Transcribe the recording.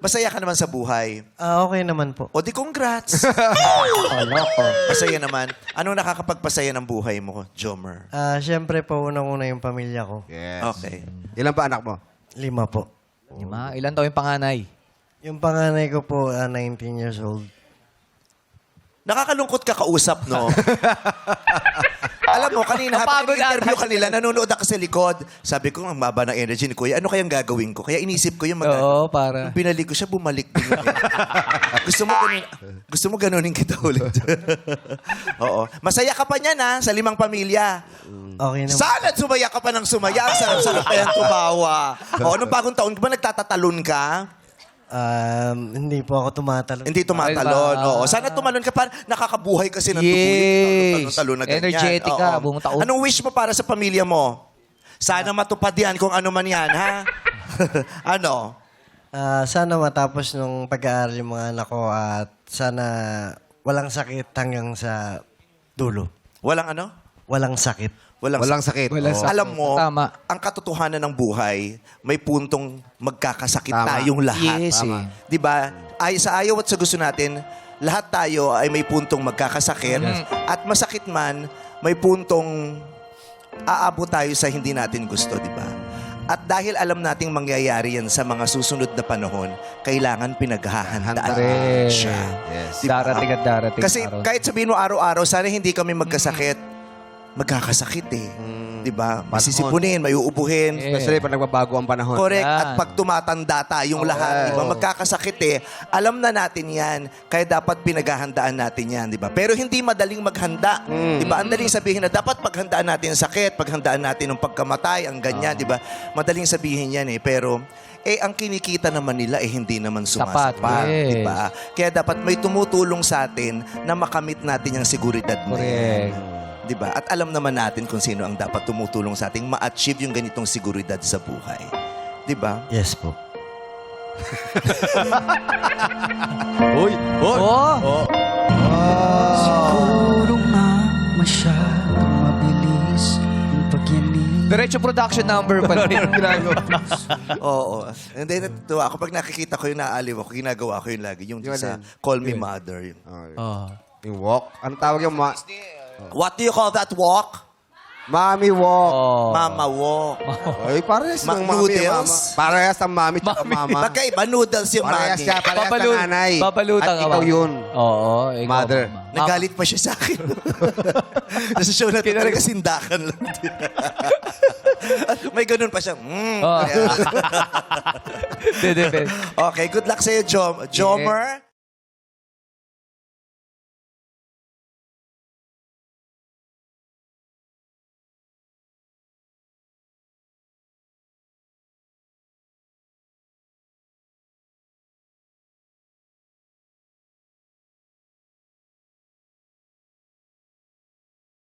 Masaya ka naman sa buhay. Okay naman po. O di congrats. Masaya naman. Anong nakakapagpasaya ng buhay mo, Jomer? Siyempre po, unang-una yung pamilya ko. Yes. Okay. Ilan pa anak mo? 5 po. Ilan taon yung panganay? Yung panganay ko po, 19 years old. Nakakalungkot ka kausap, no? Alam mo, kanina habang Napagod interview ata. kanila, nanonood ako sa likod. Sabi ko, ang baba ng energy ni Kuya, ano kayang gagawin ko? Kaya inisip ko yung Oo, para. Nung binalik ko siya, bumalik din. gusto mo ganunin kita ulit. Oo. Masaya ka pa niyan, ha? Sa 5 pamilya. Okay naman. Sana sumaya ka pa ng sumaya. Ang sarap-sarap pa yan tumawa. Oo, nung bagong taon ka ba nagtatatalon ka? Hindi po ako tumatalon. Hindi tumatalon. Ay, Oo. Sana tumalon ka pa. Nakakabuhay kasi ng Yes. talon na ganyan. Energetic ka, Oo. buong taon. Anong wish mo para sa pamilya mo? Sana matupad yan kung ano man yan, ha? Ano? Sana matapos nung pag-aaral yung mga anak ko at sana walang sakit hanggang sa dulo. Walang ano? Walang sakit. Walang sakit. Walang Oo. sakit. Alam mo, Tama. ang katotohanan ng buhay, may puntong magkakasakit Tama. tayong lahat. Yes, Tama. Di ba? Sa ayaw at sa gusto natin, lahat tayo ay may puntong magkakasakit. At masakit man, may puntong aabot tayo sa hindi natin gusto, di ba? At dahil alam nating mangyayari yan sa mga susunod na panahon, kailangan pinaghahandaan Correct. siya. Yes. Di ba? Darating at darating. Kasi araw. kahit sabihin mo araw-araw, sana hindi kami magkasakit. Magkakasakit eh. Di ba? Masisipunin, may uubuhin. Especially pag nagbabago ang panahon. Correct. Yan. At pag tumatanda tayong lahat, di ba? Magkakasakit eh. Alam na natin yan. Kaya dapat pinaghahandaan natin yan, di ba? Pero hindi madaling maghanda. Di ba? Ang daling sabihin na dapat paghandaan natin ang sakit, paghandaan natin ang pagkamatay, ang ganyan, di ba? Madaling sabihin yan eh. Pero ang kinikita naman nila hindi naman sumasapat. Sapat, yes. Di ba? Kaya dapat may tumutulong sa atin na makamit natin yung seguridad na yan. Correct. Diba? At alam naman natin kung sino ang dapat tumutulong sa ating ma-achieve yung ganitong seguridad sa buhay. Diba? Yes po. Uy! Oh! Siguro nga masyadong mabilis yung pagyanig. Diretso production number pa rin. Oo. And then, natutuwa ako pag nakikita ko yung naaliw ako, ginagawa ko yun lagi. Yung Yun sa din. Call Me Mother. Yun. Oh. Yung walk. Anong tawag yung What do you call that walk? Mommy walk. Oh. Mama walk. Ay, parehas ng mami. Noodles? Mama. Parehas ang mami tsaka mama. Magkaiba, noodles yung Parehas mami. siya. Parehas Babalut- ng nanay. babalutan At ka ikaw ba? yun. Oo. Ikaw, Mother. mama. Nagalit pa siya sa akin. Nasa show na ito talaga sindakan lang. May ganun pa siya. Oh. Dede, Okay, good luck sa'yo, Jomer.